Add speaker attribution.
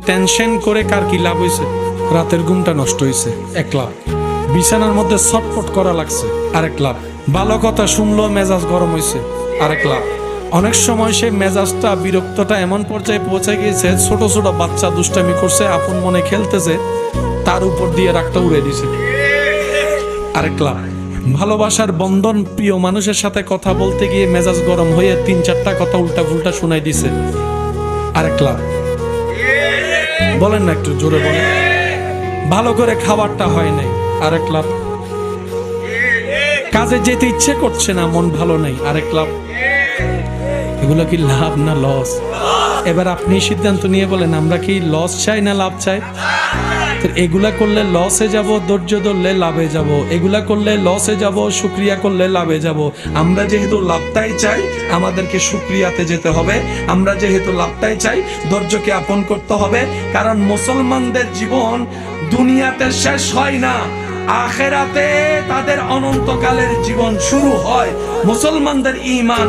Speaker 1: Tension করে কার কি লাভ হয়েছে? রাতের ঘুমটা নষ্ট হয়েছে, 1 লাখ। বিছানার মধ্যে ছটফট করা লাগছে, আরেক লাভ। ভালো কথা শুনলো, মেজাজ গরম হয়েছে, আরেক লাভ। অনেক সময় সে মেজাজটা, বিরক্তটা এমন পর্যায়ে পৌঁছে গিয়েছে, ছোট ছোট বাচ্চা দুষ্টামি করছে, আপন মনে খেলতেছে, তার উপর দিয়ে রাগটা উড়ে দিছে, আরেক লাভ। ভালোবাসার বন্ধন, প্রিয় মানুষের সাথে কথা বলতে গিয়ে মেজাজ গরম হয়ে 3-4টা কথা উল্টা ফুল্টা শোনাই দিছে, আরেক লাভ। বলেন না, একটু জোরে বলেন। ভালো করে খাবারটা হয় নাই, আরেক লাভ। কাজে যেতে ইচ্ছে করছে না, মন ভালো নাই, আরেক লাভ। এগুলো কি লাভ না লস? এবার আপনি সিদ্ধান্ত নিয়ে বলেন, আমরা কি লস চাই না লাভ চাই? এগুলা করলে লসে যাব, ধৈর্য ধরলে লাভে যাব। এগুলা করলে লসে যাব, শুকরিয়া করলে লাভে যাব। আমরা যেহেতু লাভটাই চাই, আমাদেরকে শুকরিয়াতে যেতে হবে। আমরা যেহেতু লাভটাই চাই, ধৈর্যকে আপন করতে হবে। কারণ মুসলমানদের জীবন দুনিয়াতে শেষ হয় না, আখিরাতে তাদের অনন্তকালের জীবন শুরু হয়। মুসলমানদের ঈমান